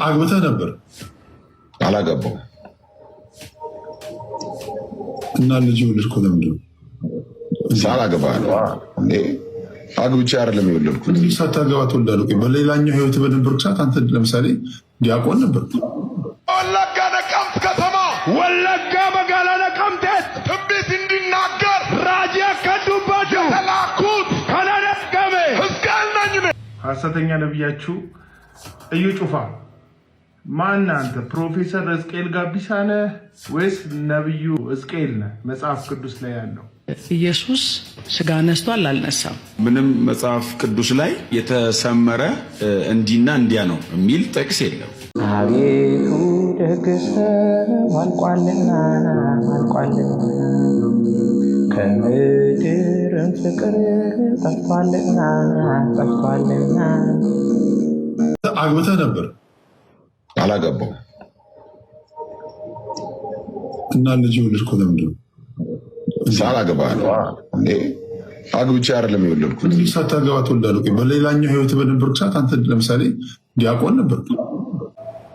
አግብተህ ነበር? አላገባው እና ልጅ ወለድኩ። ለምንድን ነው ሳላገባ እንዴ? አግብቼ አይደለም የወለድኩት። ሳታገባ ትወልዳለህ? በሌላኛው ህይወት በነበርክ ሰዓት አንተ ለምሳሌ ዲያቆን ነበር። ወለጋ ነቀምት ከተማ ወለጋ መጋላ ነቀምት ትንቢት እንዲናገር ራጅ ያከዱባቸው ተላኩት ከነነገመ ሕዝቅኤል ነኝ። ሐሰተኛ ነቢያችሁ እዩ ጩፋ ማን አንተ? ፕሮፌሰር ሕዝቅኤል ጋቢሳ ነህ ወይስ ነብዩ ሕዝቅኤል ነህ? መጽሐፍ ቅዱስ ላይ ያለው ኢየሱስ ስጋ ነስቷል አልነሳም? ምንም መጽሐፍ ቅዱስ ላይ የተሰመረ እንዲና እንዲያ ነው የሚል ጥቅስ የለም። አቤቱ ደግሰው አልቋልና ከምድርም ፍቅር ጠፍቷልና አግብተህ ነበር? አላገባው እና ልጅ ወለድኩ። ለምንድን ነው ሳላገባ እንዴ? አግብቼ አይደለም የወለድኩት። ሳታገባ ትወልዳለህ? በሌላኛው ህይወት በነበርክ ሰዓት አንተ ለምሳሌ ዲያቆን ነበር።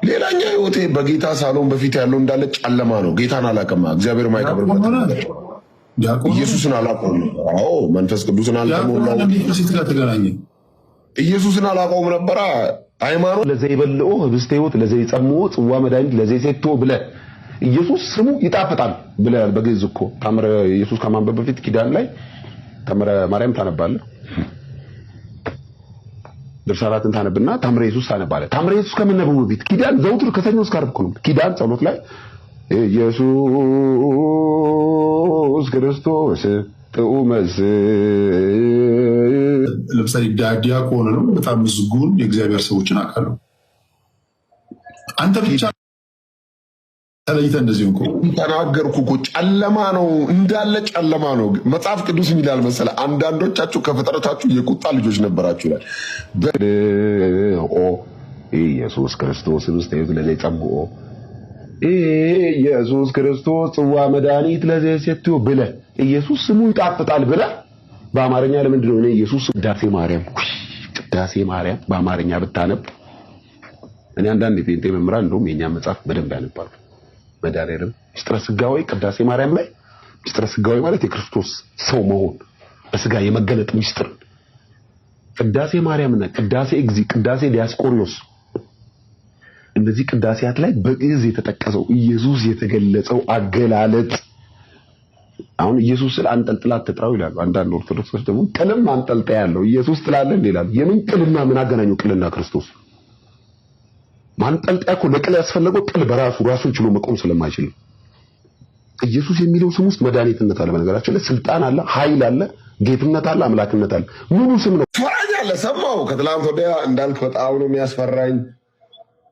ሌላኛው ህይወቴ በጌታ ሳሎን በፊት ያለው እንዳለ ጨለማ ነው። ጌታን አላውቅም። እግዚአብሔር ማይቀብርበት ኢየሱስን አላውቀውም። አዎ መንፈስ ቅዱስን አልተሞላሁም። ጋር ተገናኘ። ኢየሱስን አላውቀውም ነበራ። ሃይማኖት ለዘይበልኦ ህብስተ ሕይወት ለዘይጸምኦ ጽዋ መድኃኒት ለዘይሴቶ ብለህ ኢየሱስ ስሙ ይጣፍጣል ብለህ በግዕዝ እኮ ታምረ ኢየሱስ ከማንበብ በፊት ኪዳን ላይ ታምረ ማርያም ታነባለህ። ድርሳናትን ታነብና ታምረ ኢየሱስ ታነባለህ። ታምረ ኢየሱስ ከመነበቡ በፊት ኪዳን ዘውትር ከሰኞ እስከ ዓርብ ነው። ኪዳን ጸሎት ላይ ኢየሱስ ክርስቶስ ጥዑመ ለምሳሌ ዲያቆን ነው። በጣም ዝጉን የእግዚአብሔር ሰዎችን አውቃለሁ። አንተ ብቻ ተለይተህ እንደዚህ እንኳ ተናገርኩ እኮ ጨለማ ነው እንዳለ ጨለማ ነው። መጽሐፍ ቅዱስ ይላል መሰለህ አንዳንዶቻችሁ ከፍጥረታችሁ የቁጣ ልጆች ነበራችሁ ይላል። ኢየሱስ ክርስቶስ ውስጥ ለዘይጸምኦ ኢየሱስ ክርስቶስ ጽዋ መድኃኒት ለዘይሴቶ ብለህ ኢየሱስ ስሙ ይጣፍጣል ብለህ በአማርኛ ለምንድን ነው እኔ ኢየሱስ ቅዳሴ ማርያም በአማርኛ ብታነብ? እኔ አንዳንድ የጴንጤ መምህራን እንደውም የኛ መጽሐፍ በደንብ ያነባሉ። መድኃኒዓለም ምስጢረ ሥጋዌ ቅዳሴ ማርያም ላይ ምስጢረ ሥጋዌ ማለት የክርስቶስ ሰው መሆን በሥጋ የመገለጥ ምስጢር ቅዳሴ ማርያምና ቅዳሴ እግዚእ ቅዳሴ ዲያስቆሪዮስ እነዚህ ቅዳሴያት ላይ በግዕዝ የተጠቀሰው ኢየሱስ የተገለጸው አገላለጥ አሁን ኢየሱስ ስለ አንጠልጥላ ተጥራው ይላሉ። አንዳንድ ኦርቶዶክሶች ደግሞ ቅልም አንጠልጣ ያለው ኢየሱስ ትላለህ ይላሉ። የምን ቅልና ምን አገናኘው ቅልና ክርስቶስ? ማንጠልጣያ እኮ ለቅል ያስፈለገው ቅል ራሱን ችሎ መቆም ስለማይችል ኢየሱስ የሚለው ስም ውስጥ መድኃኒትነት አለ። በነገራችን ላይ ስልጣን አለ፣ ኃይል አለ፣ ጌትነት አለ፣ አምላክነት አለ። ሙሉ ስም ነው። ትፈራኛለህ። ሰማሁ ከትላንት ወዲያ እንዳልክ በጣም ነው የሚያስፈራኝ።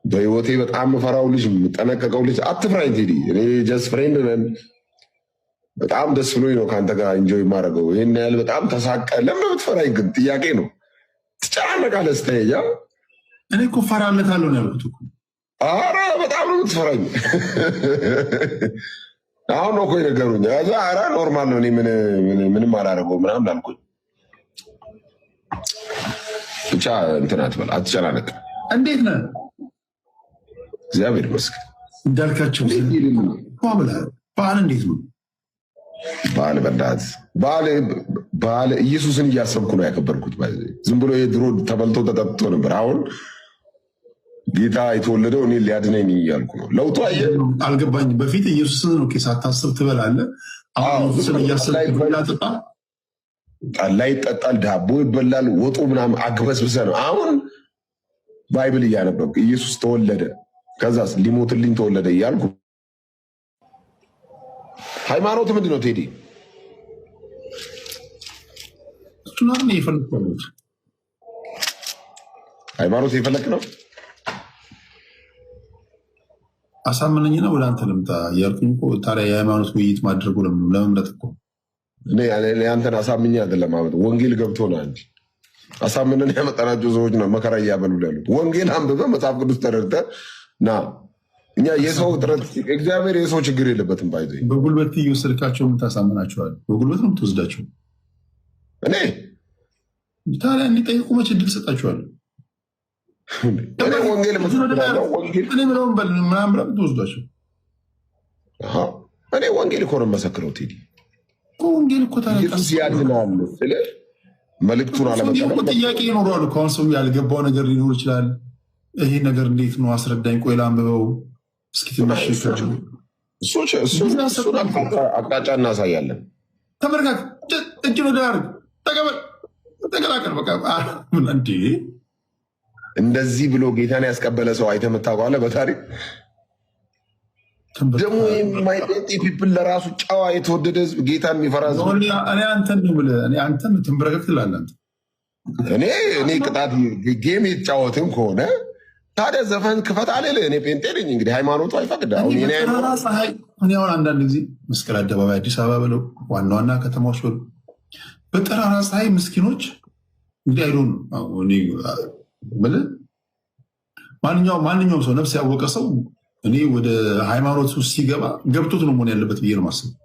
በህይወቴ በጣም የምፈራው ልጅ የምጠነቀቀው ልጅ አትፍራኝ ቴዲ። እኔ ጀስት ፍሬንድ ነን። በጣም ደስ ብሎኝ ነው ከአንተ ጋር ኢንጆይ የማደርገው። ይህን ያህል በጣም ተሳቀ። ለምን የምትፈራኝ ግን? ጥያቄ ነው። ትጨናነቃለህ ስተሄጃ። እኔ እኮ እፈራለታለሁ ነው ያልኩት እኮ። ኧረ በጣም ነው የምትፈራኝ። አሁን ነው እኮ የነገሩኝ። ኧረ ኖርማል ነው፣ እኔ ምንም አላደረገውም ምናምን አልኩኝ። ብቻ እንትን አትበል፣ አትጨናነቅ። እንዴት ነህ? እግዚአብሔር ይመስገን። እንዳልካቸው በዓል እንዴት ነው? በዓል በእናትህ በዓል ኢየሱስን እያሰብኩ ነው ያከበርኩት። ዝም ብሎ የድሮ ተበልቶ ተጠጥቶ ነበር። አሁን ጌታ የተወለደው እኔ ሊያድነኝ እያልኩ ነው። ለውጡ አየህ? አልገባኝም። በፊት ኢየሱስን ነው ሳታስብ ትበላለህ። አሁን ኢየሱስን እያሰብክ ጠላ ይጠጣል፣ ዳቦ ይበላል፣ ወጡ ምናምን አግበስብሰህ ነው። አሁን ባይብል እያነበብክ ኢየሱስ ተወለደ ከዛስ ሊሞትልኝ ተወለደ እያልኩ። ሃይማኖት ምንድን ነው ቴዲ? ሃይማኖት የፈለክ ነው? አሳምነኝና ወደ አንተ ልምጣ እያልኩኝ እኮ። ታዲያ የሃይማኖት ውይይት ማድረጉ ለመምረጥ እኮ አንተን አሳምኜ አይደለም። ወንጌል ገብቶና እንጂ አሳምነን ያመጣናቸው ሰዎች ነው መከራ እያበሉ ያሉት። ወንጌል አንብበህ መጽሐፍ ቅዱስ ተረድተህ ና። እኛ የሰው ጥረት እግዚአብሔር የሰው ችግር የለበትም። ባይዘ በጉልበት እየወሰድካቸው የምታሳምናቸዋል። በጉልበት ነው የምትወስዳቸው። እኔ ታዲያ እንዲጠይቁ መቼ እድል ሰጣቸዋለሁ? እኔ ወንጌል መስክራለሁ። ወንጌል እኔ ምንም በል ምናምን ብለህ ትወስዷቸው። እኔ ወንጌል እኮ ነው የምመሰክረው። ቴዲ ወንጌል እኮ ኢየሱስ ያድናል ስለ መልእክቱን አለመቀበል ጥያቄ ይኖረዋል እኮ። አሁን ሰው ያልገባው ነገር ሊኖር ይችላል። ይሄ ነገር እንዴት ነው አስረዳኝ፣ ቆይ ላንብበው እስኪ ትንሽ እሱን አቅጣጫ እናሳያለን። ተመልካች እጅ ነው ዳርግ ተቀበል ተቀላቀል በቃ እንዴ እንደዚህ ብሎ ጌታን ያስቀበለ ሰው አይተህ የምታውቀዋለህ? በታሪክ ደግሞ የማይጠጥ ፒፕል ለራሱ ጨዋ የተወደደ ህዝብ ጌታን የሚፈራ ህዝብ። እኔ አንተን ነው የምልህ፣ እኔ አንተን ትንበረከክ ትላለህ አንተ። እኔ ቅጣት ጌም የተጫወትን ከሆነ ታዲያ ዘፈን ክፈት አልልህ። እኔ ጴንጤ ነኝ እንግዲህ ሃይማኖቱ አይፈቅድ። እኔ አሁን አንዳንድ ጊዜ መስቀል አደባባይ አዲስ አበባ ብለው ዋና ዋና ከተማዎች ብለው በጠራራ ፀሐይ ምስኪኖች እንግዲህ አይዶን ብለህ ማንኛውም ሰው ነፍስ ያወቀ ሰው እኔ ወደ ሃይማኖት ውስጥ ሲገባ ገብቶት ነው መሆን ያለበት ብዬ ነው የማስበው።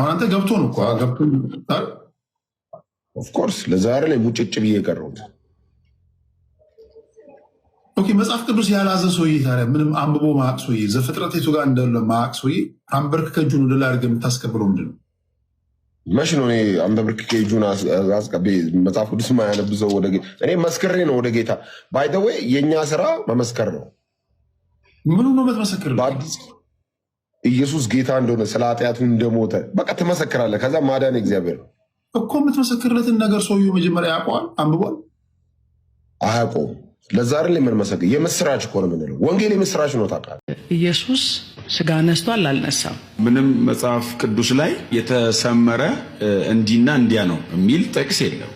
አንተ ገብቶ ነው እኮ ገብቶ ኦፍኮርስ ለዛሬ ላይ ሙጭጭ ብዬ የቀረሁት። ኦኬ መጽሐፍ ቅዱስ ያላዘ ሰውዬ ታዲያ ምንም አንብቦ ማቅ ሰውዬ ዘፍጥረት የቱ ጋር እንዳለ ማቅ ሰውዬ አንበርክከ እጁን ወደ ላይ አድርገህ የምታስቀብለው ምንድን ነው? መች ነው እኔ አንበርክኬ እጁን አስቀቤ መጽሐፍ ቅዱስ ማያነብ ሰው ወደ ጌታ እኔ መስክሬ ነው ወደ ጌታ። ባይ ዘ ዌይ የእኛ ስራ መመስከር ነው። ምኑ ነው የምትመሰክር? በአዲስ ኢየሱስ ጌታ እንደሆነ ስለ ኃጢአቱ እንደሞተ በቃ ትመሰክራለህ። ከዛ ማዳን እግዚአብሔር እኮ የምትመሰክርለትን ነገር ሰውዬው መጀመሪያ ያውቀዋል፣ አንብቧል። አያውቀውም። ለዛ አይደል የምንመሰክር? የምስራች እኮ ነው የምንለው። ወንጌል የምስራች ነው። ታውቃለህ ኢየሱስ ስጋ ነስቷል አልነሳም? ምንም መጽሐፍ ቅዱስ ላይ የተሰመረ እንዲና እንዲያ ነው የሚል ጥቅስ የለም።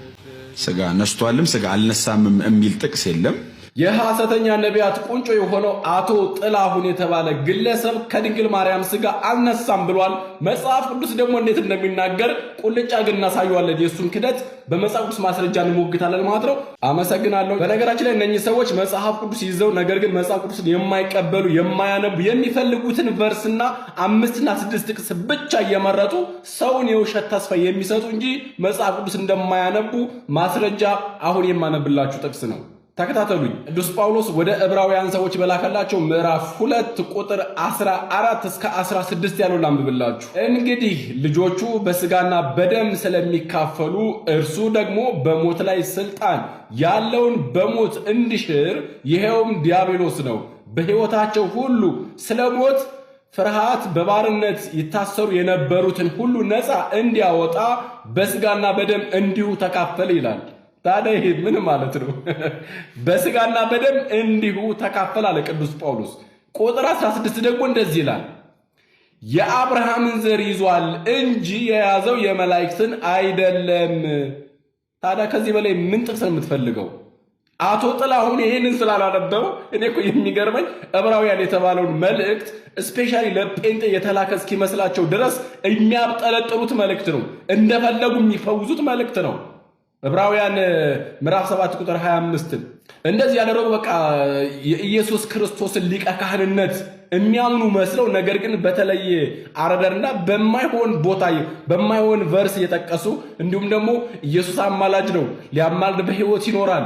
ስጋ ነስቷልም ስጋ አልነሳምም የሚል ጥቅስ የለም። የሐሰተኛ ነቢያት ቁንጮ የሆነው አቶ ጥላሁን የተባለ ግለሰብ ከድንግል ማርያም ስጋ አልነሳም ብሏል። መጽሐፍ ቅዱስ ደግሞ እንዴት እንደሚናገር ቁልጫ ግን እናሳየዋለን። የእሱን ክደት በመጽሐፍ ቅዱስ ማስረጃ እንሞግታለን ማለት ነው። አመሰግናለሁ። በነገራችን ላይ እነኚህ ሰዎች መጽሐፍ ቅዱስ ይዘው ነገር ግን መጽሐፍ ቅዱስን የማይቀበሉ የማያነቡ የሚፈልጉትን ቨርስና 5 እና 6 ጥቅስ ብቻ እየመረጡ ሰውን የውሸት ተስፋ የሚሰጡ እንጂ መጽሐፍ ቅዱስ እንደማያነቡ ማስረጃ አሁን የማነብላችሁ ጥቅስ ነው። ተከታተሉኝ። ቅዱስ ጳውሎስ ወደ ዕብራውያን ሰዎች በላከላቸው ምዕራፍ 2 ቁጥር 14 እስከ 16 ያለው ላንብብላችሁ። እንግዲህ ልጆቹ በስጋና በደም ስለሚካፈሉ እርሱ ደግሞ በሞት ላይ ስልጣን ያለውን በሞት እንዲሽር ይሄውም ዲያብሎስ ነው። በሕይወታቸው ሁሉ ስለ ሞት ፍርሃት በባርነት ይታሰሩ የነበሩትን ሁሉ ነፃ እንዲያወጣ በስጋና በደም እንዲሁ ተካፈለ ይላል። ታዲያ ይሄ ምን ማለት ነው? በስጋና በደም እንዲሁ ተካፈለ አለ ቅዱስ ጳውሎስ። ቁጥር 16 ደግሞ እንደዚህ ይላል፣ የአብርሃምን ዘር ይዟል እንጂ የያዘው የመላእክትን አይደለም። ታዲያ ከዚህ በላይ ምን ጥቅስ ነው የምትፈልገው? አቶ ጥላሁን ይሄንን ስላላነበው እኔ እኮ የሚገርመኝ ዕብራውያን የተባለውን መልእክት ስፔሻሊ ለጴንጤ የተላከ እስኪመስላቸው ድረስ የሚያብጠለጥሉት መልእክት ነው። እንደፈለጉ የሚፈውዙት መልእክት ነው። ዕብራውያን ምዕራፍ 7 ቁጥር 25 እንደዚህ ያደረጉ በቃ የኢየሱስ ክርስቶስን ሊቀ ካህንነት የሚያምኑ መስለው ነገር ግን በተለየ አረዳድና በማይሆን ቦታ በማይሆን ቨርስ እየጠቀሱ እንዲሁም ደግሞ ኢየሱስ አማላጅ ነው፣ ሊያማልድ በሕይወት ይኖራል፣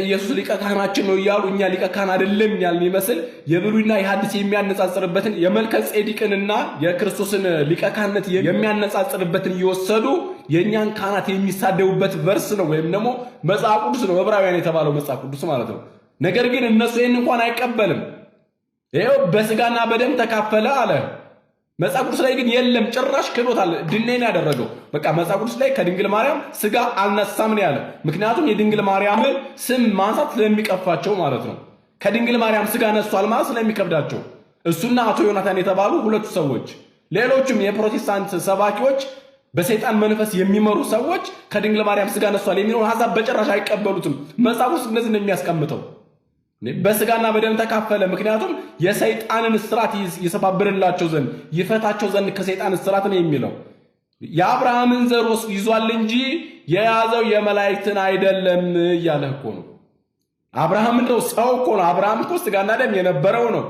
ኢየሱስ ሊቀ ካህናችን ነው እያሉ እኛ ሊቀ ካህን አይደለም ያልን ይመስል የብሉይና የሐዲስ የሚያነጻጽርበትን የመልከ ጼዴቅንና የክርስቶስን ሊቀ ካህንነት የሚያነጻጽርበትን እየወሰዱ የእኛን ካህናት የሚሳደቡበት ቨርስ ነው ወይም ደግሞ መጽሐፍ ቅዱስ ነው፣ ዕብራውያን የተባለው መጽሐፍ ቅዱስ ማለት ነው። ነገር ግን እነሱ ይህን እንኳን አይቀበልም። ይሄው በስጋና በደም ተካፈለ አለ። መጽሐፍ ቅዱስ ላይ ግን የለም፣ ጭራሽ ክዶታል። ድኔን ያደረገው በቃ መጽሐፍ ቅዱስ ላይ ከድንግል ማርያም ስጋ አልነሳም ነው ያለ። ምክንያቱም የድንግል ማርያምን ስም ማንሳት ስለሚቀፋቸው ማለት ነው። ከድንግል ማርያም ስጋ ነሷል ማለት ስለሚከብዳቸው እሱና አቶ ዮናታን የተባሉ ሁለቱ ሰዎች፣ ሌሎችም የፕሮቴስታንት ሰባኪዎች በሰይጣን መንፈስ የሚመሩ ሰዎች ከድንግል ማርያም ስጋ ነሷል የሚለውን ሐሳብ በጭራሽ አይቀበሉትም። መጽሐፍ ውስጥ እንደዚህ ነው የሚያስቀምጠው፣ በስጋና በደም ተካፈለ። ምክንያቱም የሰይጣንን እስራት ይሰባብርላቸው ዘንድ ይፈታቸው ዘንድ ከሰይጣን እስራት ነው የሚለው። የአብርሃምን ዘር ይዟል እንጂ የያዘው የመላእክትን አይደለም እያለ እኮ ነው። አብርሃም እንደው ሰው እኮ ነው። አብርሃም እኮ ስጋና ደም የነበረው ነው።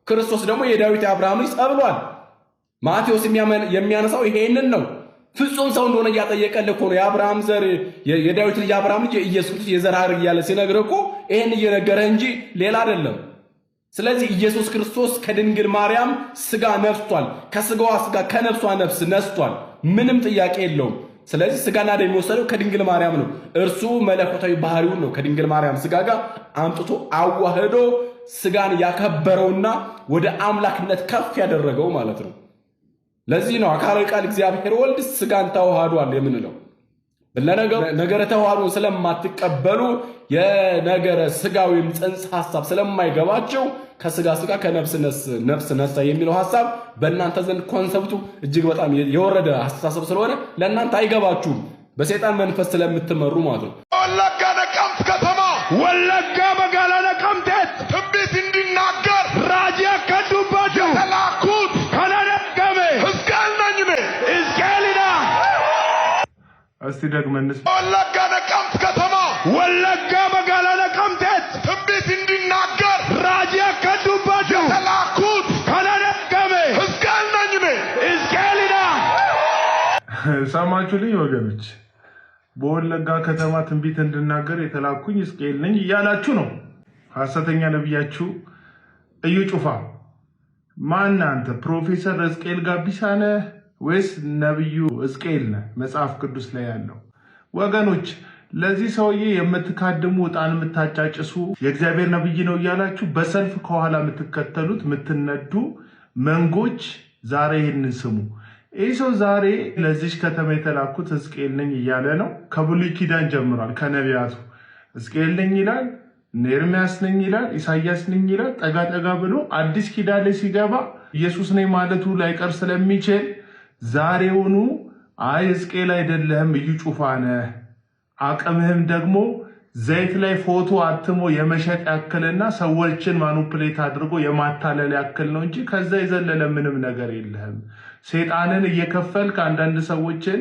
ክርስቶስ ደግሞ የዳዊት የአብርሃም ልጅ ተብሏል። ማቴዎስ የሚያነሳው ይሄንን ነው። ፍጹም ሰው እንደሆነ እያጠየቀልህ እኮ ነው። የአብርሃም ዘር የዳዊት ልጅ የአብርሃም ልጅ የኢየሱስ ልጅ የዘር ሐረግ እያለ ሲነግርህ እኮ ይሄን እየነገረህ እንጂ ሌላ አይደለም። ስለዚህ ኢየሱስ ክርስቶስ ከድንግል ማርያም ስጋ ነስቷል፣ ከስጋዋ ስጋ ከነፍሷ ነፍስ ነስቷል። ምንም ጥያቄ የለውም። ስለዚህ ስጋና ደም የሚወሰደው ከድንግል ማርያም ነው። እርሱ መለኮታዊ ባህሪውን ነው ከድንግል ማርያም ስጋ ጋር አምጥቶ አዋህዶ ስጋን ያከበረውና ወደ አምላክነት ከፍ ያደረገው ማለት ነው። ለዚህ ነው አካላዊ ቃል እግዚአብሔር ወልድ ስጋን ተዋህዷል የምንለው። ነገረ ተዋህዶን ስለማትቀበሉ የነገረ ስጋዊም ጽንሰ ሐሳብ ስለማይገባቸው ከስጋ ስጋ ከነፍስ ነፍስ ነሳ የሚለው ሐሳብ በእናንተ ዘንድ ኮንሰፕቱ እጅግ በጣም የወረደ አስተሳሰብ ስለሆነ ለእናንተ አይገባችሁም፣ በሰይጣን መንፈስ ስለምትመሩ ማለት ነው። ወለጋ ነቀምት ከተማ ወለጋ መጋላ ነቀምቴት ትንቢት እንዲናገር ራጅ ያከዱባቸው የተላኩት ከነደገሜ ሕዝቅኤል ነኝ እኔ ሕዝቅኤልና እስቲ ደግመንስ ወለጋ ነቀምት ከተማ ወለጋ መጋላ ነቀምቴት ትንቢት እንዲናገር ራጅ ያከዱባቸው የተላኩት ከነደገሜ ሕዝቅኤል ነኝ እኔ ሕዝቅኤልና ሰማችሁልኝ ወገኖች? በወለጋ ከተማ ትንቢት እንድናገር የተላኩኝ ሕዝቅኤል ነኝ እያላችሁ ነው። ሐሰተኛ ነብያችሁ እዩ ጩፋ። ማን አንተ? ፕሮፌሰር ሕዝቅኤል ጋቢሳ ነህ ወይስ ነብዩ ሕዝቅኤል ነህ? መጽሐፍ ቅዱስ ላይ ያለው ወገኖች፣ ለዚህ ሰውዬ የምትካድሙ ዕጣን የምታጫጭሱ የእግዚአብሔር ነብይ ነው እያላችሁ በሰልፍ ከኋላ የምትከተሉት የምትነዱ መንጎች ዛሬ ይህንን ስሙ። ይህ ሰው ዛሬ ለዚች ከተማ የተላኩት ሕዝቅኤል ነኝ እያለ ነው። ከብሉይ ኪዳን ጀምሯል። ከነቢያቱ ሕዝቅኤል ነኝ ይላል፣ ኤርምያስ ነኝ ይላል፣ ኢሳያስ ነኝ ይላል። ጠጋ ጠጋ ብሎ አዲስ ኪዳን ላይ ሲገባ ኢየሱስ ነኝ ማለቱ ላይቀር ስለሚችል ዛሬውኑ አይ ሕዝቅኤል አይደለህም እዩ ጩፋ ነህ፣ አቅምህም ደግሞ ዘይት ላይ ፎቶ አትሞ የመሸጥ ያክልና ሰዎችን ማኑፕሌት አድርጎ የማታለል ያክል ነው እንጂ ከዛ የዘለለ ምንም ነገር የለህም። ሴጣንን እየከፈልክ አንዳንድ ሰዎችን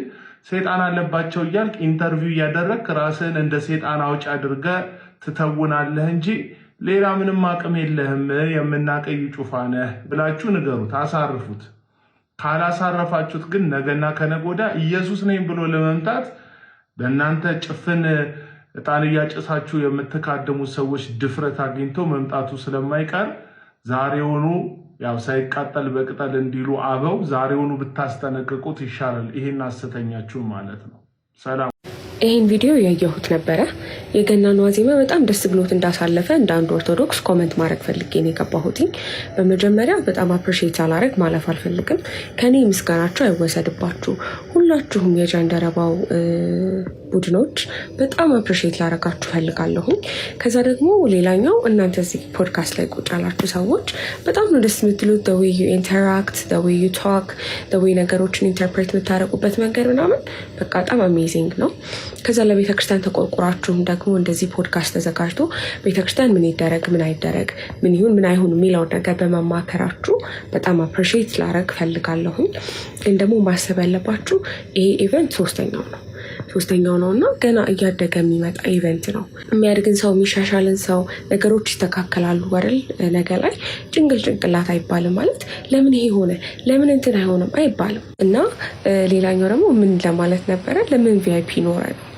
ሴጣን አለባቸው እያልክ ኢንተርቪው እያደረግክ ራስን እንደ ሴጣን አውጭ አድርገ ትተውናለህ እንጂ ሌላ ምንም አቅም የለህም፣ የምናቀይ ጩፋ ነህ ብላችሁ ንገሩት፣ አሳርፉት። ካላሳረፋችሁት ግን ነገና ከነጎዳ ኢየሱስ ነኝ ብሎ ለመምጣት በእናንተ ጭፍን ዕጣን እያጨሳችሁ የምትካደሙ ሰዎች ድፍረት አግኝቶ መምጣቱ ስለማይቀር ዛሬውኑ ያው ሳይቃጠል በቅጠል እንዲሉ አበው ዛሬውኑ ብታስጠነቅቁት ይሻላል። ይሄን ሐሰተኛችሁ ማለት ነው። ሰላም። ይህን ቪዲዮ ያየሁት ነበረ። የገናን ዋዜማ በጣም ደስ ብሎት እንዳሳለፈ እንደ አንድ ኦርቶዶክስ ኮመንት ማድረግ ፈልጌ ነው የገባሁትኝ። በመጀመሪያ በጣም አፕሪሺየት ሳላረግ ማለፍ አልፈልግም። ከኔ ምስጋናቸው አይወሰድባችሁ። ሁላችሁም የጃንደረባው ቡድኖች በጣም አፕሪሺየት ላረጋችሁ ፈልጋለሁኝ። ከዛ ደግሞ ሌላኛው እናንተ እዚህ ፖድካስት ላይ ቁጭ ያላችሁ ሰዎች በጣም ነው ደስ የምትሉት። the way you interact, the way you talk, the way ነገሮችን ኢንተርፕሬት የምታደርጉበት መንገድ ምናምን በቃ በጣም አሜዚንግ ነው። ከዛ ለቤተክርስቲያን ተቆርቁራችሁም ደግሞ እንደዚህ ፖድካስት ተዘጋጅቶ ቤተክርስቲያን ምን ይደረግ ምን አይደረግ ምን ይሁን ምን አይሁን የሚለውን ነገር በመማከራችሁ በጣም አፕሪሺየት ላረግ ፈልጋለሁኝ። ግን ደግሞ ማሰብ ያለባችሁ ይሄ ኢቨንት ሶስተኛው ነው እና ገና እያደገ የሚመጣ ኢቨንት ነው። የሚያድግን ሰው የሚሻሻልን ሰው ነገሮች ይስተካከላሉ አይደል? ነገ ላይ ጭንቅላት አይባልም ማለት ለምን ይሄ ሆነ ለምን እንትን አይሆንም አይባልም። እና ሌላኛው ደግሞ ምን ለማለት ነበረ፣ ለምን ቪአይፒ ኖረ ነው።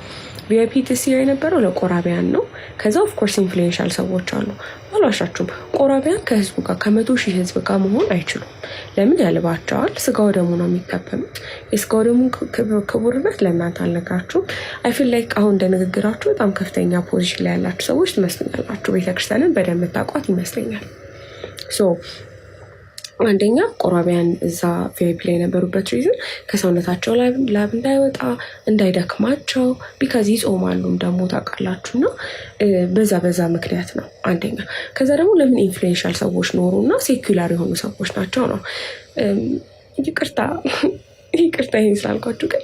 ቪአይፒ ትስየር የነበረው ለቆራቢያን ነው። ከዛ ኦፍኮርስ ኢንፍሉዌንሻል ሰዎች አሉ። አልዋሻችሁም፣ ቆራቢያን ከህዝቡ ጋር 100,000 ህዝብ ጋር መሆን አይችሉም። ለምን? ያልባቸዋል። ስጋው ደግሞ ነው የሚቀበሉት። የስጋው ደግሞ ክቡርነት ለእናንተ አልነግራችሁም። አይፊል ላይክ አሁን እንደንግግራችሁ በጣም ከፍተኛ ፖዚሽን ላይ ያላችሁ ሰዎች ትመስሉኛላችሁ። ቤተክርስቲያንን በደንብ ታውቋት ይመስለኛል። አንደኛ ቆራቢያን እዛ ቪአይፒ ላይ የነበሩበት ሪዝን ከሰውነታቸው ላብ እንዳይወጣ እንዳይደክማቸው፣ ቢካዝ ይጾማሉም ደግሞ ታውቃላችሁና በዛ ምክንያት ነው አንደኛ። ከዛ ደግሞ ለምን ኢንፍሉዌንሻል ሰዎች ኖሩ እና ሴኩላር የሆኑ ሰዎች ናቸው ነው። ይቅርታ ይህን ስላልኳችሁ ግን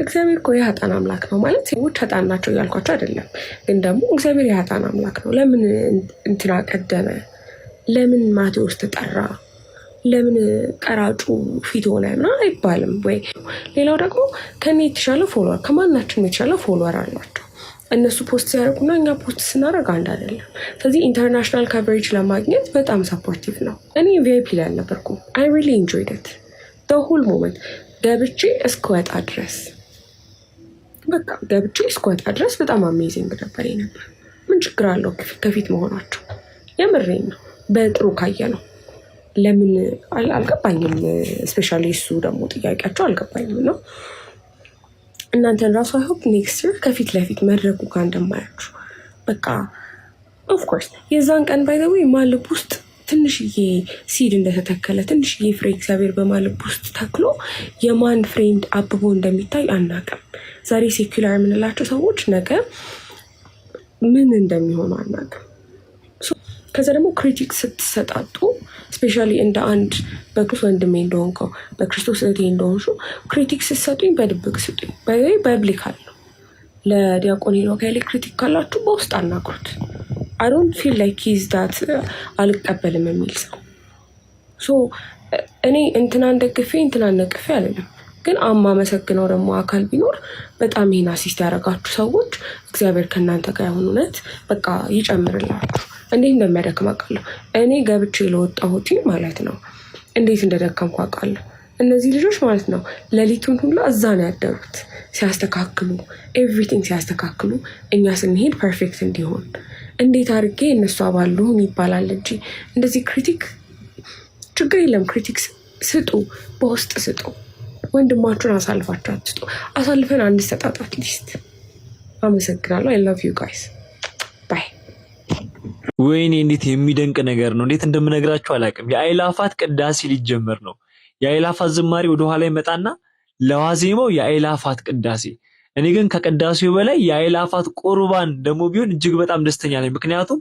እግዚአብሔር እኮ የሀጣን አምላክ ነው ማለት ሰዎች ሀጣን ናቸው እያልኳቸው አይደለም። ግን ደግሞ እግዚአብሔር የሀጣን አምላክ ነው። ለምን እንትና ቀደመ? ለምን ማቴዎስ ተጠራ? ለምን ቀራጩ ፊት ሆነ ምናምን አይባልም ወይ? ሌላው ደግሞ ከኔ የተሻለ ፎሎወር ከማናችን የተሻለ ፎሎወር አላቸው። እነሱ ፖስት ሲያደርጉና እኛ ፖስት ስናደርግ አንድ አይደለም። ስለዚህ ኢንተርናሽናል ካቨሬጅ ለማግኘት በጣም ሰፖርቲቭ ነው። እኔ ቪአይፒ ላይ አልነበርኩም። አይ ሪሊ ኢንጆይድ ኢት ዘ ሆል ሞመንት። ገብቼ እስክወጣ ድረስ በጣም አሜዚንግ ነበር ነበር። ምን ችግር አለው ከፊት መሆናቸው? የምሬን ነው። በጥሩ ካየ ነው። ለምን አልገባኝም። ስፔሻሊ እሱ ደግሞ ጥያቄያቸው አልገባኝም ነው። እናንተን ራሱ አይሆፕ ኔክስት ይር ከፊት ለፊት መድረኩ ጋር እንደማያችሁ በቃ ኦፍኮርስ የዛን ቀን ባይዘው ማልብ ውስጥ ትንሽዬ ሲድ እንደተተከለ ትንሽዬ ፍሬ እግዚአብሔር በማልብ ውስጥ ተክሎ የማን ፍሬንድ አብቦ እንደሚታይ አናውቅም። ዛሬ ሴኩላር የምንላቸው ሰዎች ነገ ምን እንደሚሆኑ አናውቅም። ከዛ ደግሞ ክሪቲክ ስትሰጣጡ ስፔሻሊ እንደ አንድ በክርስቶስ ወንድሜ እንደሆንከው በክርስቶስ እህቴ እንደሆንሹ ክሪቲክ ስትሰጡኝ በድብቅ ስጡኝ። ባይብሊካል ነው። ለዲያቆን ሄኖክ ኃይሌ ክሪቲክ ካላችሁ በውስጥ አናግሩት። I don't feel like he's that አልቀበልም የሚል ሰው እኔ እንትናን ደግፌ እንትናን ነቅፌ አልልም። ግን አማመሰግነው ደግሞ አካል ቢኖር በጣም ይሄን አሲስት ያደረጋችሁ ሰዎች እግዚአብሔር ከእናንተ ጋር ይሁን። እውነት በቃ ይጨምርላችሁ። እንዴት እንደሚያደክም አውቃለሁ። እኔ ገብቼ ለወጣሁት ማለት ነው እንዴት እንደደከምኩ አውቃለሁ። እነዚህ ልጆች ማለት ነው ሌሊቱን ሁሉ እዛ ነው ያደሩት ሲያስተካክሉ፣ ኤቭሪቲንግ ሲያስተካክሉ፣ እኛ ስንሄድ ፐርፌክት እንዲሆን እንዴት አድርጌ እነሱ አባሉን ይባላል እንጂ እንደዚህ ክሪቲክ ችግር የለም። ክሪቲክ ስጡ፣ በውስጥ ስጡ። ወንድማችሁን አሳልፋችሁ አትስጡ። አሳልፈን አንሰጣጣት ሊስት። አመሰግናለሁ። I love you guys. Bye. ወይኔ እንዴት የሚደንቅ ነገር ነው! እንዴት እንደምነግራችሁ አላውቅም። የአእላፋት ቅዳሴ ሊጀመር ነው። የአእላፋት ዝማሬ ወደ ኋላ ይመጣና ለዋዜማው የአእላፋት ቅዳሴ። እኔ ግን ከቅዳሴው በላይ የአእላፋት ቁርባን ደግሞ ቢሆን እጅግ በጣም ደስተኛ ነኝ። ምክንያቱም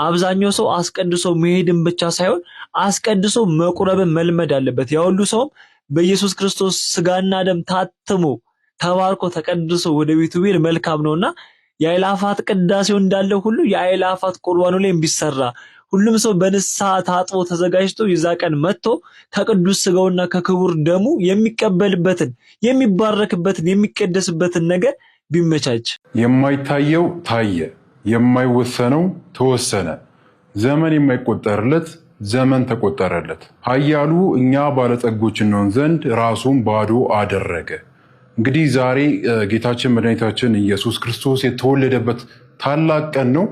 አብዛኛው ሰው አስቀድሶ መሄድን ብቻ ሳይሆን አስቀድሶ መቁረብን መልመድ አለበት። ያ ሁሉ ሰውም በኢየሱስ ክርስቶስ ስጋና ደም ታትሞ ተባርኮ ተቀድሶ ወደ ቤቱ ቢሄድ መልካም ነውና የአእላፋት ቅዳሴው እንዳለ ሁሉ የአእላፋት ቁርባኑ ላይ ቢሰራ ሁሉም ሰው በንስሐ ታጥቦ ተዘጋጅቶ የዛ ቀን መጥቶ ከቅዱስ ስጋውና ከክቡር ደሙ የሚቀበልበትን የሚባረክበትን የሚቀደስበትን ነገር ቢመቻች። የማይታየው ታየ፣ የማይወሰነው ተወሰነ፣ ዘመን የማይቆጠርለት ዘመን ተቆጠረለት። ኃያሉ እኛ ባለጸጎች እንሆን ዘንድ ራሱን ባዶ አደረገ። እንግዲህ ዛሬ ጌታችን መድኃኒታችን ኢየሱስ ክርስቶስ የተወለደበት ታላቅ ቀን ነው።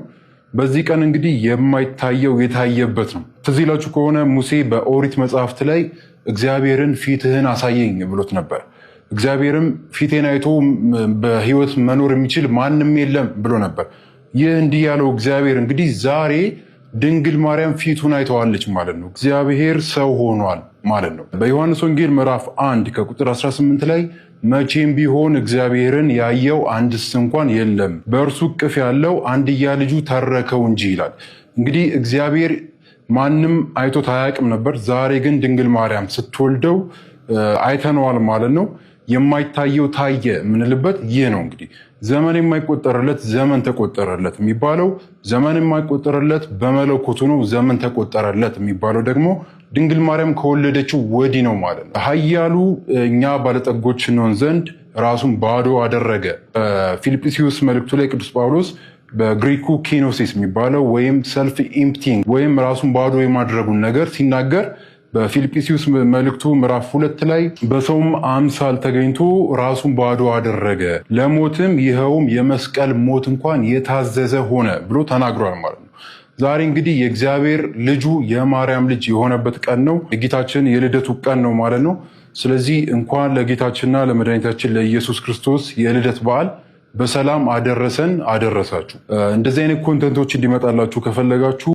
በዚህ ቀን እንግዲህ የማይታየው የታየበት ነው። ትዝ ይላችሁ ከሆነ ሙሴ በኦሪት መጽሐፍት ላይ እግዚአብሔርን ፊትህን አሳየኝ ብሎት ነበር። እግዚአብሔርም ፊቴን አይቶ በሕይወት መኖር የሚችል ማንም የለም ብሎ ነበር። ይህ እንዲህ ያለው እግዚአብሔር እንግዲህ ዛሬ ድንግል ማርያም ፊቱን አይተዋለች ማለት ነው። እግዚአብሔር ሰው ሆኗል ማለት ነው። በዮሐንስ ወንጌል ምዕራፍ 1 ከቁጥር 18 ላይ መቼም ቢሆን እግዚአብሔርን ያየው አንድስ እንኳን የለም፣ በእርሱ እቅፍ ያለው አንድያ ልጁ ተረከው እንጂ ይላል። እንግዲህ እግዚአብሔር ማንም አይቶት አያውቅም ነበር። ዛሬ ግን ድንግል ማርያም ስትወልደው አይተነዋል ማለት ነው። የማይታየው ታየ የምንልበት ይህ ነው። እንግዲህ ዘመን የማይቆጠርለት ዘመን ተቆጠረለት የሚባለው ዘመን የማይቆጠርለት በመለኮቱ ነው። ዘመን ተቆጠረለት የሚባለው ደግሞ ድንግል ማርያም ከወለደችው ወዲህ ነው ማለት ነው። ኃያሉ እኛ ባለጠጎች እንሆን ዘንድ ራሱን ባዶ አደረገ። በፊልጵስዩስ መልእክቱ ላይ ቅዱስ ጳውሎስ በግሪኩ ኬኖሲስ የሚባለው ወይም ሰልፍ ኢምፕቲንግ ወይም ራሱን ባዶ የማድረጉን ነገር ሲናገር በፊልጵስዩስ መልእክቱ ምዕራፍ 2 ላይ በሰውም አምሳል ተገኝቶ ራሱን ባዶ አደረገ፣ ለሞትም ይኸውም የመስቀል ሞት እንኳን የታዘዘ ሆነ ብሎ ተናግሯል ማለት ነው። ዛሬ እንግዲህ የእግዚአብሔር ልጁ የማርያም ልጅ የሆነበት ቀን ነው። የጌታችን የልደቱ ቀን ነው ማለት ነው። ስለዚህ እንኳን ለጌታችንና ለመድኃኒታችን ለኢየሱስ ክርስቶስ የልደት በዓል በሰላም አደረሰን አደረሳችሁ። እንደዚህ አይነት ኮንተንቶች እንዲመጣላችሁ ከፈለጋችሁ